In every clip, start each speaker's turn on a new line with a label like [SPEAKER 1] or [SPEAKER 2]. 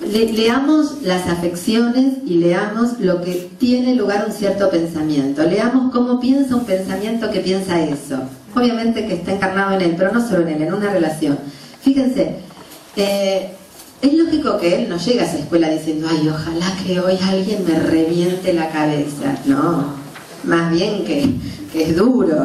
[SPEAKER 1] Leamos las afecciones y leamos lo que tiene lugar un cierto pensamiento. Leamos cómo piensa un pensamiento que piensa eso. Obviamente que está encarnado en él, pero no solo en él, en una relación. Fíjense, es lógico que él no llega a esa escuela diciendo, ay, ojalá que hoy alguien me reviente la cabeza. No, más bien que es duro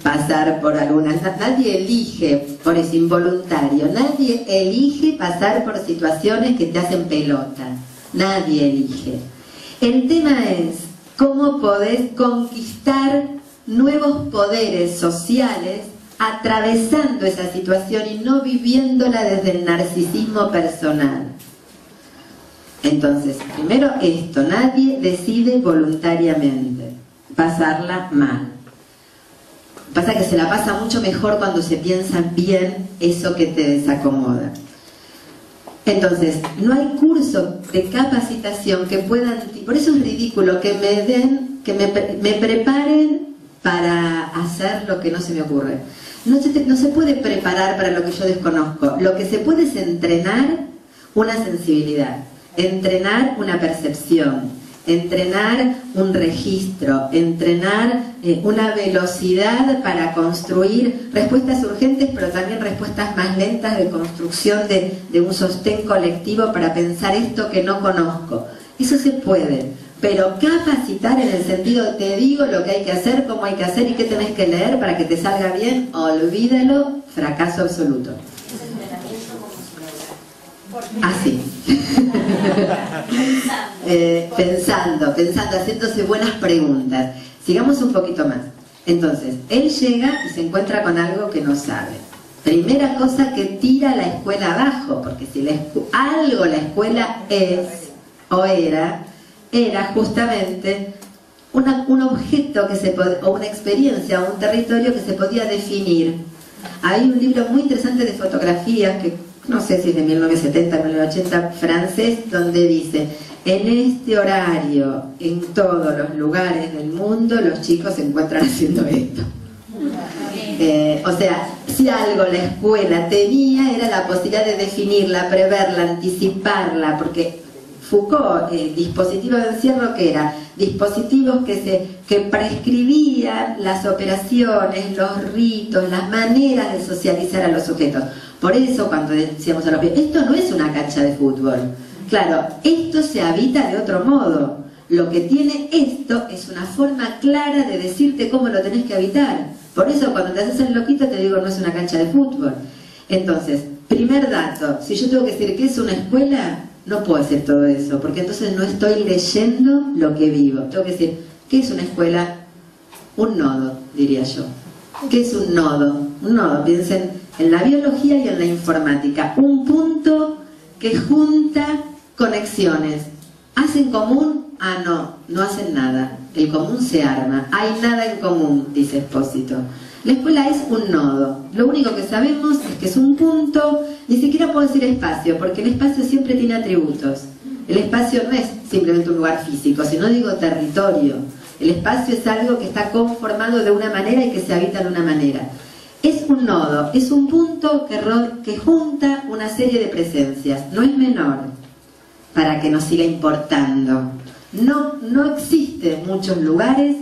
[SPEAKER 1] pasar por algunas. Nadie elige, por eso involuntario, nadie elige pasar por situaciones que te hacen pelota. Nadie elige. El tema es cómo podés conquistar nuevos poderes sociales atravesando esa situación y no viviéndola desde el narcisismo personal. Entonces, primero esto, nadie decide voluntariamente pasarla mal. Pasa que se la pasa mucho mejor cuando se piensa bien eso que te desacomoda. Entonces, no hay curso de capacitación que puedan... Por eso es ridículo que me den, que me preparen para hacer lo que no se me ocurre. No se puede preparar para lo que yo desconozco. Lo que se puede es entrenar una sensibilidad, entrenar una percepción, entrenar un registro, entrenar una velocidad para construir respuestas urgentes, pero también respuestas más lentas de construcción de un sostén colectivo para pensar esto que no conozco. Eso se puede, pero capacitar en el sentido, te digo lo que hay que hacer, cómo hay que hacer y qué tenés que leer para que te salga bien, olvídalo, fracaso absoluto. Así. Pensando, haciéndose buenas preguntas. Sigamos un poquito más. Entonces, él llega y se encuentra con algo que no sabe. Primera cosa que tira la escuela abajo, porque si algo la escuela es o era justamente un objeto que o una experiencia o un territorio que se podía definir. Hay un libro muy interesante de fotografías que no sé si es de 1970, 1980, francés, donde dice: en este horario, en todos los lugares del mundo, los chicos se encuentran haciendo esto. O sea, si algo la escuela tenía era la posibilidad de definirla, preverla, anticiparla, porque Foucault, el dispositivo de encierro, ¿qué era? Dispositivos que prescribían las operaciones, los ritos, las maneras de socializar a los sujetos. Por eso cuando decíamos a los pies, esto no es una cancha de fútbol. Claro, esto se habita de otro modo. Lo que tiene esto es una forma clara de decirte cómo lo tenés que habitar. Por eso cuando te haces el loquito te digo, no es una cancha de fútbol. Entonces, primer dato, si yo tengo que decir que es una escuela, no puedo decir todo eso, porque entonces no estoy leyendo lo que vivo. Tengo que decir, ¿qué es una escuela? Un nodo, diría yo. ¿Qué es un nodo? Un nodo, piensen en la biología y en la informática. Un punto que junta conexiones. ¿Hacen común? Ah, no hacen nada. El común se arma. Hay nada en común, dice Espósito. La escuela es un nodo. Lo único que sabemos es que es un punto. Ni siquiera puedo decir espacio, porque el espacio siempre tiene atributos. El espacio no es simplemente un lugar físico, sino digo territorio. El espacio es algo que está conformado de una manera y que se habita de una manera. Es un nodo, es un punto que junta una serie de presencias. No es menor, para que nos siga importando. No existen muchos lugares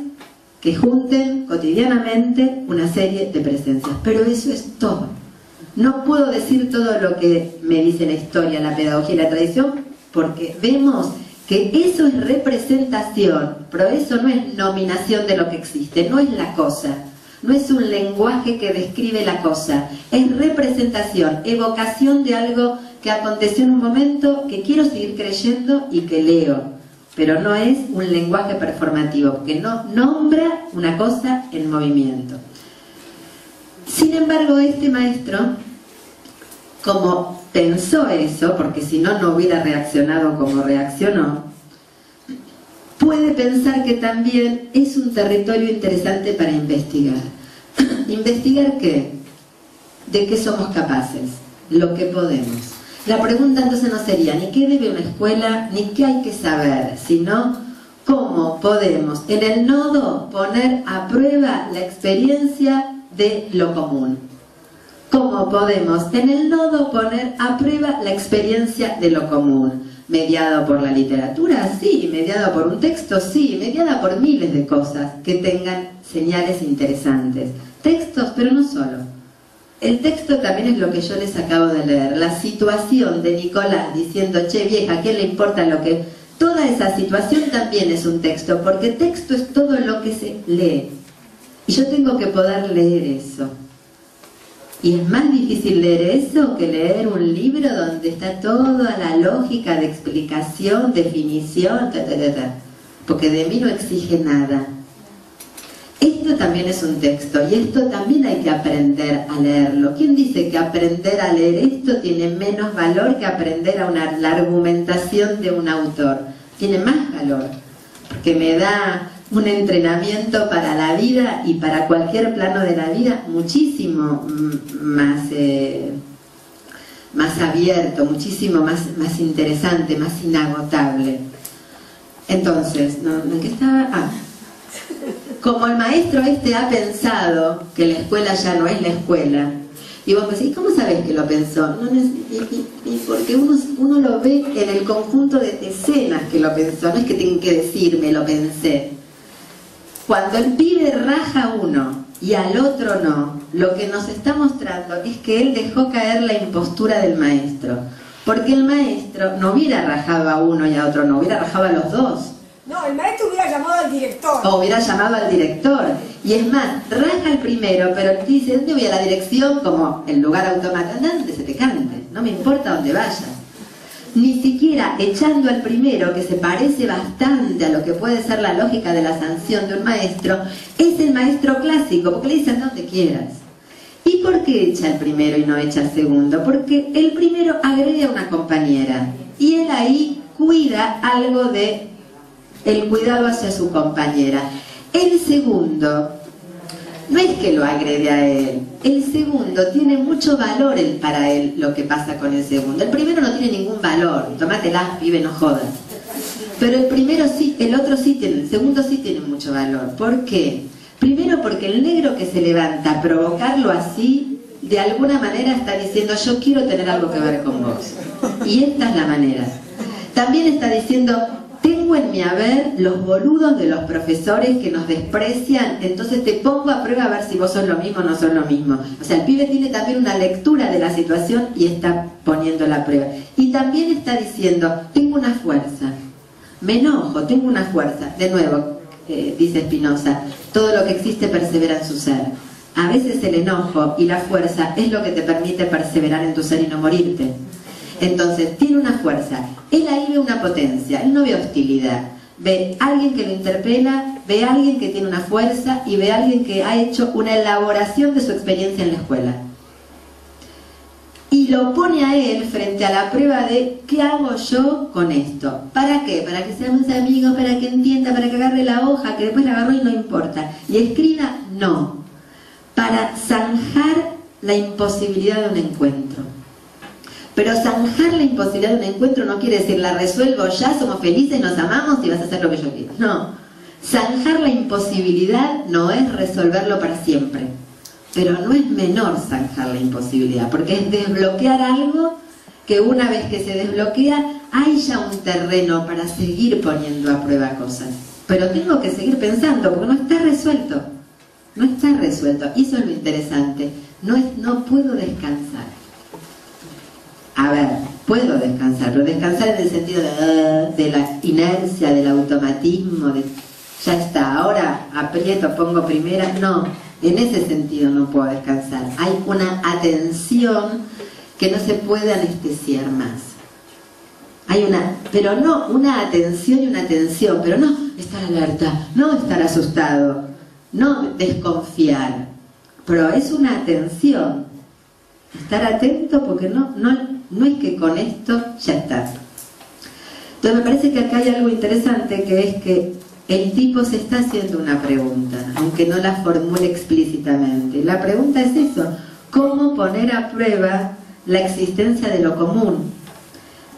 [SPEAKER 1] que junten cotidianamente una serie de presencias, pero eso es todo. No puedo decir todo lo que me dice la historia, la pedagogía y la tradición, porque vemos que eso es representación, pero eso no es nominación de lo que existe, no es la cosa, no es un lenguaje que describe la cosa, es representación, evocación de algo que aconteció en un momento que quiero seguir creyendo y que leo. Pero no es un lenguaje performativo, porque no nombra una cosa en movimiento. Sin embargo, este maestro, como pensó eso, porque si no, no hubiera reaccionado como reaccionó, puede pensar que también es un territorio interesante para investigar. ¿Investigar qué? ¿De qué somos capaces? Lo que podemos. La pregunta entonces no sería ni qué debe una escuela, ni qué hay que saber, sino cómo podemos en el nodo poner a prueba la experiencia de lo común. ¿Cómo podemos en el nodo poner a prueba la experiencia de lo común? ¿Mediado por la literatura? Sí. ¿Mediado por un texto? Sí. ¿Mediada por miles de cosas que tengan señales interesantes? Textos, pero no solo. El texto también es lo que yo les acabo de leer. La situación de Nicolás diciendo, che vieja, ¿a quién le importa lo que...? Toda esa situación también es un texto, porque texto es todo lo que se lee. Y yo tengo que poder leer eso. Y es más difícil leer eso que leer un libro donde está toda la lógica de explicación, definición, porque de mí no exige nada. Esto también es un texto y esto también hay que aprender a leerlo. ¿Quién dice que aprender a leer esto tiene menos valor que aprender la argumentación de un autor? Tiene más valor, porque me da un entrenamiento para la vida y para cualquier plano de la vida muchísimo más abierto, muchísimo más interesante, más inagotable. Entonces, ¿en qué estaba? Como el maestro ha pensado que la escuela ya no es la escuela, y vos me decís, ¿cómo sabés que lo pensó? Porque uno lo ve en el conjunto de escenas que lo pensó, no es que tienen que decirme, lo pensé. Cuando el pibe raja a uno y al otro no, lo que nos está mostrando es que él dejó caer la impostura del maestro. Porque el maestro no hubiera rajado a uno y a otro, no, hubiera rajado a los dos.
[SPEAKER 2] No, el maestro hubiera llamado al director.
[SPEAKER 1] O hubiera llamado al director. Y es más, raja al primero, pero dice, ¿dónde voy a la dirección? Como el lugar automático, anda donde se te cante, no me importa dónde vayas. Ni siquiera echando al primero, que se parece bastante a lo que puede ser la lógica de la sanción de un maestro, es el maestro clásico, porque le dicen donde quieras. ¿Y por qué echa al primero y no echa al segundo? Porque el primero agrede a una compañera y él ahí cuida algo de el cuidado hacia su compañera. El segundo no es que lo agrede a él, el segundo tiene mucho valor para él lo que pasa con el segundo. El primero no tiene ningún valor, tómatela, pibe, no jodas. Pero el primero sí, el otro sí tiene, el segundo sí tiene mucho valor. ¿Por qué? Primero porque el negro que se levanta a provocarlo así, de alguna manera está diciendo, yo quiero tener algo que ver con vos. Y esta es la manera. También está diciendo, tengo en mi haber los boludos de los profesores que nos desprecian, entonces te pongo a prueba a ver si vos sos lo mismo o no sos lo mismo. O sea, el pibe tiene también una lectura de la situación y está poniendo la prueba. Y también está diciendo, tengo una fuerza, me enojo, tengo una fuerza. De nuevo, dice Spinoza, todo lo que existe persevera en su ser. A veces el enojo y la fuerza es lo que te permite perseverar en tu ser y no morirte. Entonces, tiene una fuerza. Él ahí ve una potencia, él no ve hostilidad. Ve a alguien que lo interpela, ve a alguien que tiene una fuerza y ve a alguien que ha hecho una elaboración de su experiencia en la escuela. Y lo pone a él frente a la prueba de ¿qué hago yo con esto? ¿Para qué? Para que seamos amigos, para que entienda, para que agarre la hoja, que después la agarró y no importa. ¿Y escriba? No. Para zanjar la imposibilidad de un encuentro. Pero zanjar la imposibilidad de un encuentro no quiere decir la resuelvo ya, somos felices, nos amamos y vas a hacer lo que yo quiero. No, zanjar la imposibilidad no es resolverlo para siempre, pero no es menor zanjar la imposibilidad, porque es desbloquear algo que una vez que se desbloquea hay ya un terreno para seguir poniendo a prueba cosas. Pero tengo que seguir pensando porque no está resuelto, no está resuelto. Y eso es lo interesante, no puedo descansar. A ver, puedo descansar, pero descansar en el sentido de la inercia, del automatismo, de ya está, ahora aprieto, pongo primera. No, en ese sentido no puedo descansar. Hay una atención que no se puede anestesiar más. Hay pero no una atención y una atención, pero no estar alerta, no estar asustado, no desconfiar, pero es una atención. Estar atento porque no es que con esto ya está. Entonces me parece que acá hay algo interesante, que es que el tipo se está haciendo una pregunta, aunque no la formule explícitamente. La pregunta es eso, ¿cómo poner a prueba la existencia de lo común?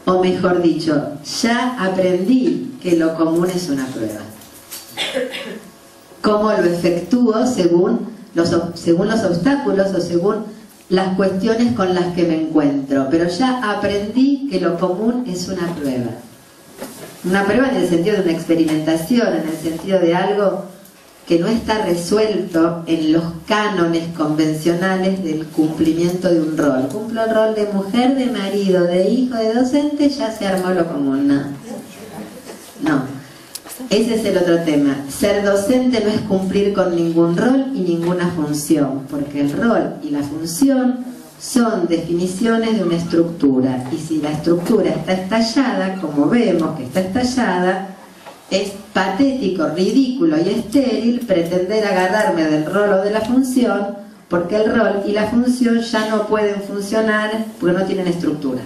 [SPEAKER 1] O mejor dicho, ya aprendí que lo común es una prueba. ¿Cómo lo efectúo según los obstáculos o según las cuestiones con las que me encuentro, pero ya aprendí que lo común es una prueba. Una prueba en el sentido de una experimentación, en el sentido de algo que no está resuelto en los cánones convencionales del cumplimiento de un rol. Cumplo el rol de mujer, de marido, de hijo, de docente, ya se armó lo común. No. Ese es el otro tema. Ser docente no es cumplir con ningún rol y ninguna función, porque el rol y la función son definiciones de una estructura, y si la estructura está estallada, como vemos que está estallada, es patético, ridículo y estéril pretender agarrarme del rol o de la función, porque el rol y la función ya no pueden funcionar porque no tienen estructura,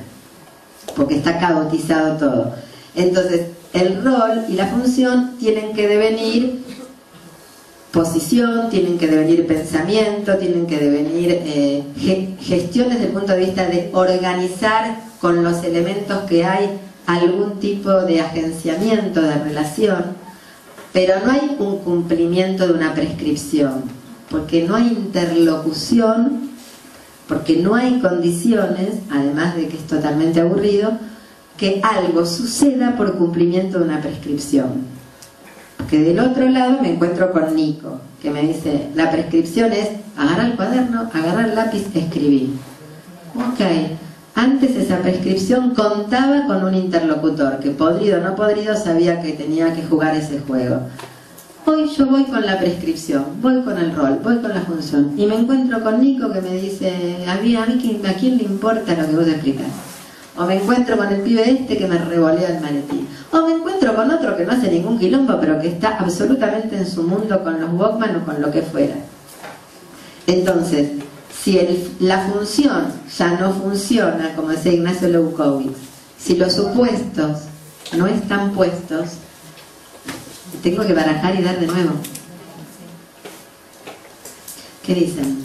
[SPEAKER 1] porque está caotizado todo. Entonces, el rol y la función tienen que devenir posición, tienen que devenir pensamiento, tienen que devenir gestiones desde el punto de vista de organizar con los elementos que hay algún tipo de agenciamiento, de relación, pero no hay un cumplimiento de una prescripción, porque no hay interlocución, porque no hay condiciones, además de que es totalmente aburrido, que algo suceda por cumplimiento de una prescripción. Porque del otro lado me encuentro con Nico, que me dice, la prescripción es agarrar el cuaderno, agarrar el lápiz, escribir. Ok, antes esa prescripción contaba con un interlocutor, que podrido o no podrido sabía que tenía que jugar ese juego. Hoy yo voy con la prescripción, voy con el rol, voy con la función, y me encuentro con Nico que me dice, ¿a quién le importa lo que vos explicás? O me encuentro con el pibe este que me revolea el maletín. O me encuentro con otro que no hace ningún quilombo, pero que está absolutamente en su mundo con los Walkman o con lo que fuera. Entonces, si la función ya no funciona, como decía Ignacio Leucovitz, si los supuestos no están puestos, tengo que barajar y dar de nuevo. ¿Qué dicen?